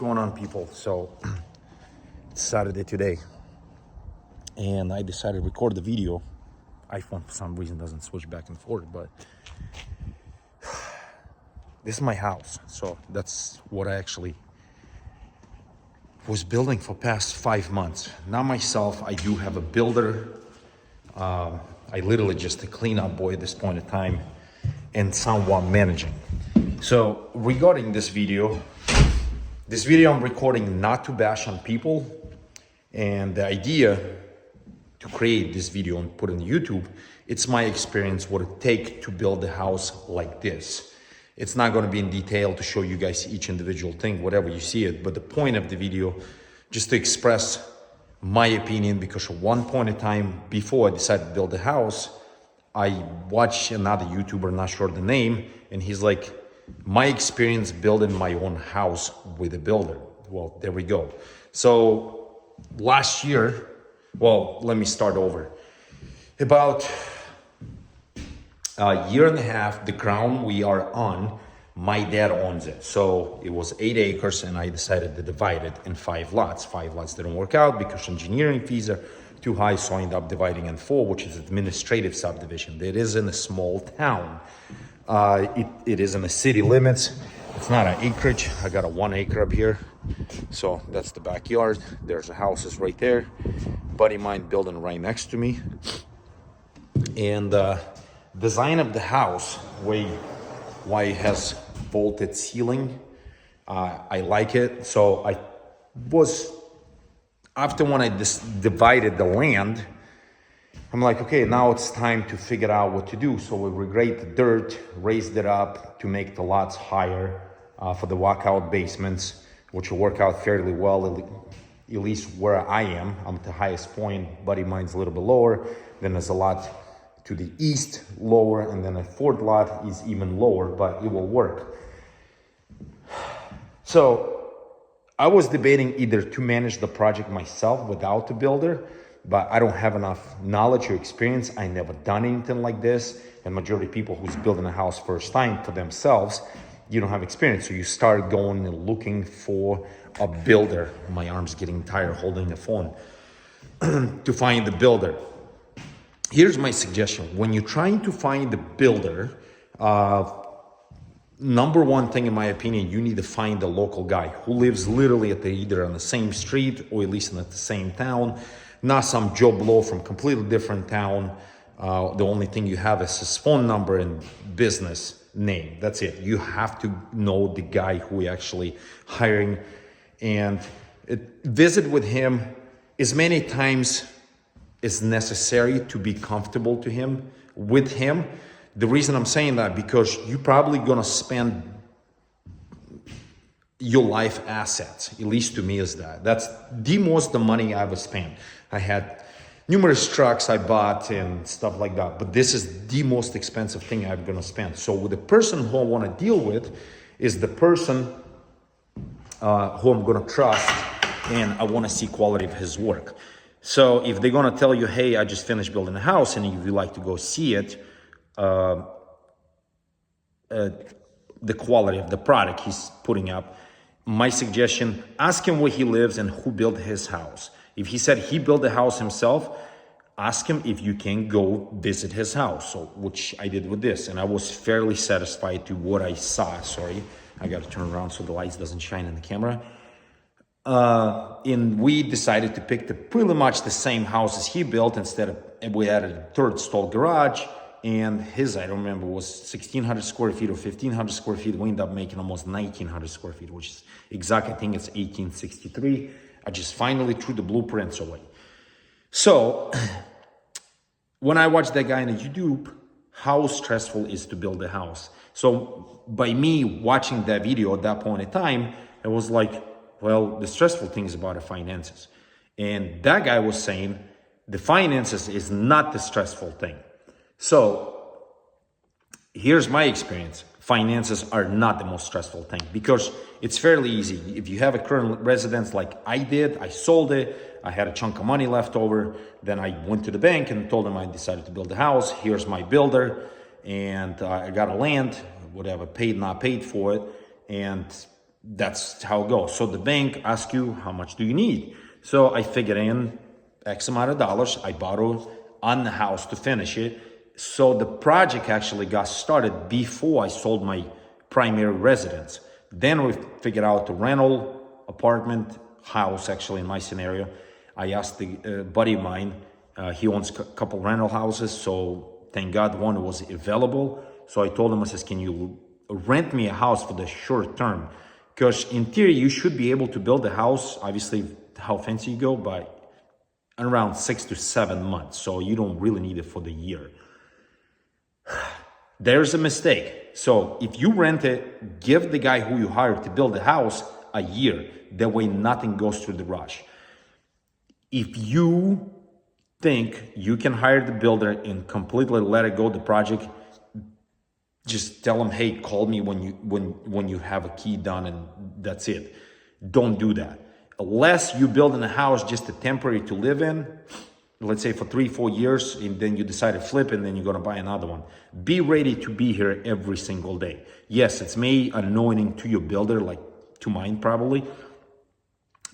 Going on, people? So it's Saturday today and I decided to record the video. iPhone for some reason doesn't switch back and forth, but this is my house, so that's what I actually was building for past 5 months. Not myself, I do have a builder. I literally just a cleanup boy at this point in time and somewhat managing. So regarding this video I'm recording not to bash on people, and the idea to create this video and put it on YouTube, it's my experience, what it takes to build a house like this. It's not going to be in detail to show you guys each individual thing, whatever you see it, but the point of the video, just to express my opinion, because at one point in time, before I decided to build a house, I watched another YouTuber, not sure the name, and he's like, my experience building my own house with a builder. Well, there we go. So last year, well, let me start over. About a year and a half, the ground we are on, my dad owns it. So it was 8 acres and I decided to divide it in 5 lots. 5 lots didn't work out because engineering fees are too high, so I ended up dividing in 4, which is administrative subdivision. It is in a small town. It is in the city limits. It's not an acreage. I got a 1 acre up here. So that's the backyard. There's the houses right there. Buddy of mine building right next to me. And design of the house, why it has vaulted ceiling. I like it. So I was, after when I divided the land, I'm like, okay, now it's time to figure out what to do. So we regrade the dirt, raised it up to make the lots higher for the walkout basements, which will work out fairly well, at least where I am. I'm at the highest point, buddy mine's a little bit lower. Then there's a lot to the east, lower, and then a 4th lot is even lower, but it will work. So I was debating either to manage the project myself without the builder, but I don't have enough knowledge or experience. I never done anything like this. And majority of people who's building a house first time for themselves, you don't have experience. So you start going and looking for a builder. My arm's getting tired holding the phone to find the builder. Here's my suggestion. When you're trying to find the builder, number one thing, in my opinion, you need to find a local guy who lives literally either on the same street or at least in the same town. Not some Joe Blow from completely different town. The only thing you have is his phone number and business name. That's it. You have to know the guy who you're actually hiring and visit with him as many times as necessary to be comfortable with him. The reason I'm saying that, because you're probably gonna spend your life assets, at least to me is that's the most the money I ever spent. I had numerous trucks I bought and stuff like that, but this is the most expensive thing I'm gonna spend. So with the person who I wanna deal with is the person who I'm gonna trust, and I wanna see quality of his work. So if they're gonna tell you, hey, I just finished building a house and if you like to go see it, the quality of the product he's putting up, my suggestion, ask him where he lives and who built his house. If he said he built the house himself, ask him if you can go visit his house, so, which I did with this. And I was fairly satisfied to what I saw. Sorry, I got to turn around so the lights doesn't shine in the camera. And we decided to pick pretty much the same house as he built. Instead of, we added a 3rd stall garage. And his, I don't remember, was 1,600 square feet or 1,500 square feet. We ended up making almost 1,900 square feet, which is exact, I think it's 1863. I just finally threw the blueprints away. So when I watched that guy on YouTube, how stressful it is to build a house. So by me watching that video at that point in time, it was like, well, the stressful thing is about the finances. And that guy was saying the finances is not the stressful thing. So here's my experience. Finances are not the most stressful thing because it's fairly easy. If you have a current residence like I did, I sold it, I had a chunk of money left over, then I went to the bank and told them I decided to build a house. Here's my builder, and I got a land, whatever, paid, not paid for it. And that's how it goes. So the bank asks you, how much do you need? So I figured in X amount of dollars. I borrowed on the house to finish it. So the project actually got started before I sold my primary residence. Then we figured out the rental apartment house, actually in my scenario. I asked the buddy of mine, he owns a couple rental houses. So thank God one was available. So I told him, I says, can you rent me a house for the short term? Because in theory, you should be able to build a house, obviously how fancy you go, by around 6 to 7 months. So you don't really need it for the year. There's a mistake. So if you rent it, give the guy who you hired to build the house a year. That way nothing goes through the rush. If you think you can hire the builder and completely let it go, the project, just tell them, hey, call me when you have a key done, and that's it. Don't do that. Unless you build in a house just a temporary to live in, let's say for 3-4 years, and then you decide to flip and then you're gonna buy another one. Be ready to be here every single day. Yes, it's may annoying to your builder, like to mine probably,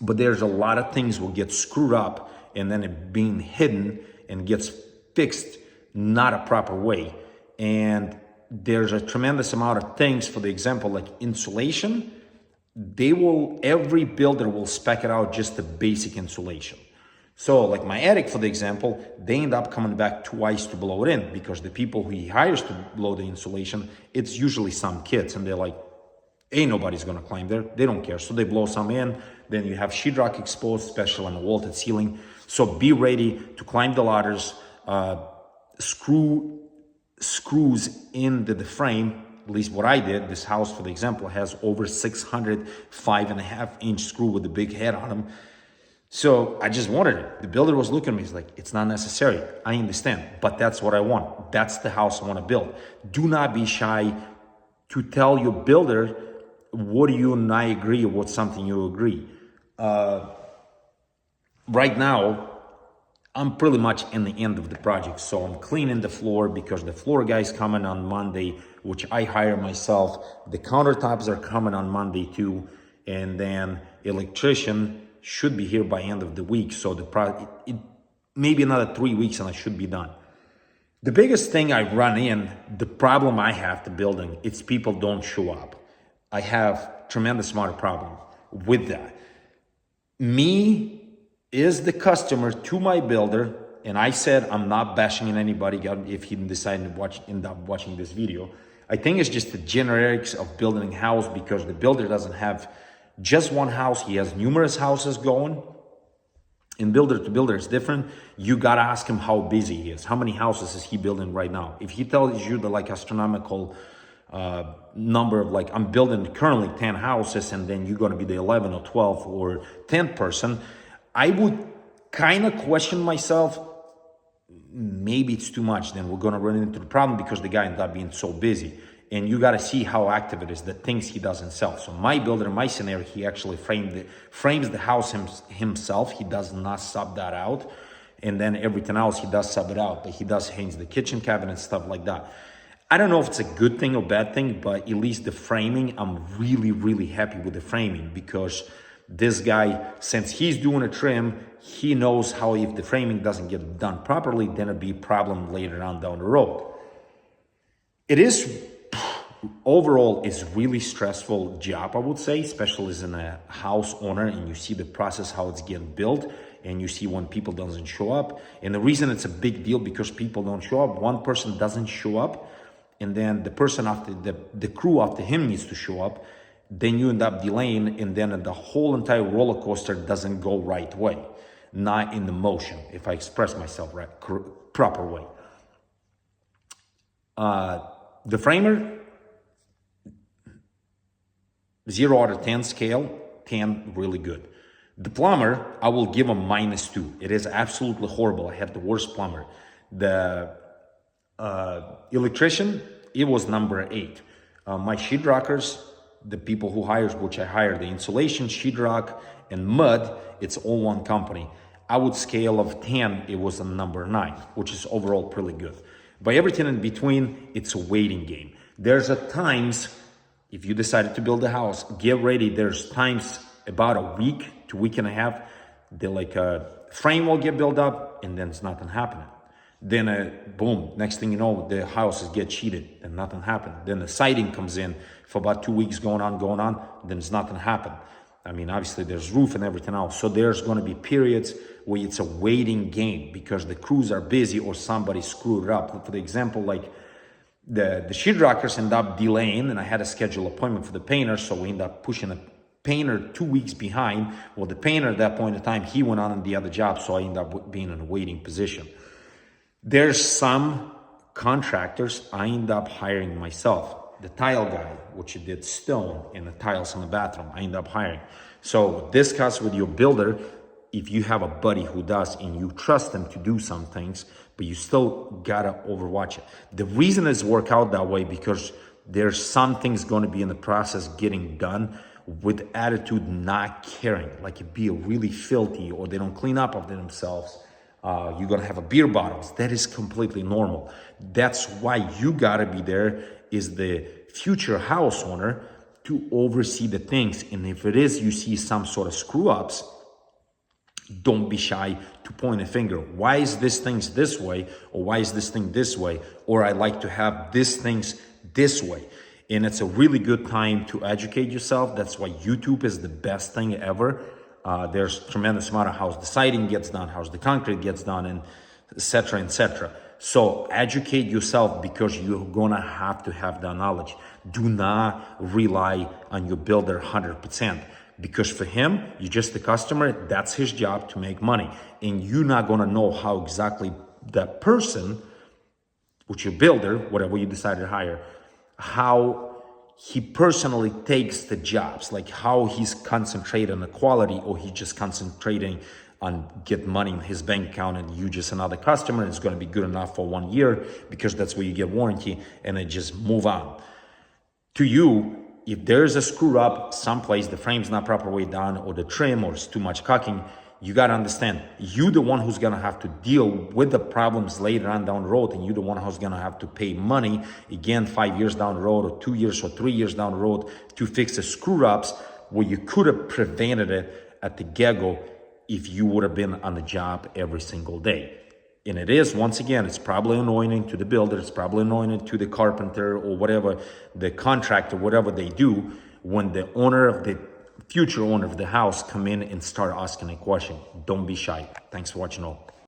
but there's a lot of things will get screwed up and then it being hidden and gets fixed not a proper way. And there's a tremendous amount of things, for the example, like insulation. Every builder will spec it out just the basic insulation. So like my attic, for the example, they end up coming back twice to blow it in, because the people who he hires to blow the insulation, it's usually some kids, and they're like, ain't nobody's gonna climb there. They don't care. So they blow some in, then you have sheetrock exposed, especially on the vaulted ceiling. So be ready to climb the ladders, screws into the frame. At least what I did. This house, for the example, has over 600 5.5-inch screw with a big head on them. So I just wanted it. The builder was looking at me, he's like, it's not necessary. I understand, but that's what I want. That's the house I want to build. Do not be shy to tell your builder what you and I agree, or what's something you agree. Right now, I'm pretty much in the end of the project. So I'm cleaning the floor because the floor guy's coming on Monday, which I hire myself. The countertops are coming on Monday too. And then electrician should be here by end of the week. So the project, maybe another 3 weeks and I should be done. The biggest thing I run in, the problem I have to building, it's people don't show up. I have tremendous amount of problem with that. Me is the customer to my builder, and I said I'm not bashing in anybody if he decided to end up watching this video. I think it's just the generics of building a house, because the builder doesn't have just one house. He has numerous houses going. In builder to builder, it's different. You gotta ask him how busy he is. How many houses is he building right now? If he tells you the like astronomical number of like, I'm building currently 10 houses, and then you're gonna be the 11 or 12 or 10th person, I would kind of question myself. Maybe it's too much. Then we're gonna run into the problem because the guy ended up being so busy. And you gotta see how active it is, the things he doesn't sell. So my builder, in my scenario, he actually frames the house himself. He does not sub that out. And then everything else, he does sub it out. But he does hangs the kitchen cabinet, stuff like that. I don't know if it's a good thing or bad thing, but at least the framing, I'm really, really happy with the framing, because this guy, since he's doing a trim, he knows how if the framing doesn't get done properly, then it'll be a problem later on down the road. It is, overall, is really stressful job, I would say, especially as a house owner, and you see the process, how it's getting built, and you see when people doesn't show up. And the reason it's a big deal, because people don't show up. One person doesn't show up, and then the person after the crew after him needs to show up. Then you end up delaying, and then the whole entire roller coaster doesn't go right way, not in the motion, if I express myself right, proper way. The framer, 0 out of 10 scale, 10 really good. The plumber, I will give him -2. It is absolutely horrible. I had the worst plumber. The electrician, it was number 8. My sheetrockers, the people who hires, which I hired, the insulation, sheetrock, and mud, it's all one company. I would scale of 10, it was a number 9, which is overall pretty good. By everything in between, it's a waiting game. There's at times, If you decided to build a house, get ready. There's times about a week to week and a half, the frame will get built up and then it's nothing happening. Then boom, next thing you know, the houses get cheated and nothing happened. Then the siding comes in for about 2 weeks, going on, then it's nothing happened. I mean, obviously there's roof and everything else. So there's going to be periods where it's a waiting game because the crews are busy or somebody screwed it up. For the example, like the sheetrockers end up delaying, and I had a scheduled appointment for the painter, so we end up pushing the painter 2 weeks behind. Well, the painter at that point in time, he went on the other job, so I end up being in a waiting position. There's some contractors I end up hiring myself. The tile guy, which did stone and the tiles in the bathroom, I end up hiring. So discuss with your builder if you have a buddy who does and you trust them to do some things, but you still gotta overwatch it. The reason it's work out that way because there's some things going to be in the process getting done with attitude not caring, like it be really filthy or they don't clean up after themselves. You're gonna have a beer bottles. That is completely normal. That's why you gotta be there is the future house owner to oversee the things. And if it is, you see some sort of screw ups, don't be shy to point a finger. Why is this things this way? Or why is this thing this way? Or I like to have these things this way. And it's a really good time to educate yourself. That's why YouTube is the best thing ever. There's tremendous amount of how the siding gets done, how the concrete gets done, and etc., etc. So educate yourself because you're gonna have to have that knowledge. Do not rely on your builder 100%. Because for him, you're just the customer, that's his job to make money. And you're not gonna know how exactly that person, which your builder, whatever you decide to hire, how he personally takes the jobs, like how he's concentrating on the quality or he just concentrating on get money in his bank account and you just another customer and it's going to be good enough for 1 year because that's where you get warranty and then just move on. To you, if there's a screw up someplace, the frame's not proper way done or the trim or it's too much caulking, you got to understand, you the one who's going to have to deal with the problems later on down the road, and you the one who's going to have to pay money again 5 years down the road or 2 years or 3 years down the road to fix the screw ups where you could have prevented it at the get-go if you would have been on the job every single day. And it is, once again, it's probably annoying to the builder, it's probably annoying to the carpenter or whatever, the contractor, whatever they do, when the owner of the future owner of the house come in and start asking a question. Don't be shy. Thanks for watching all.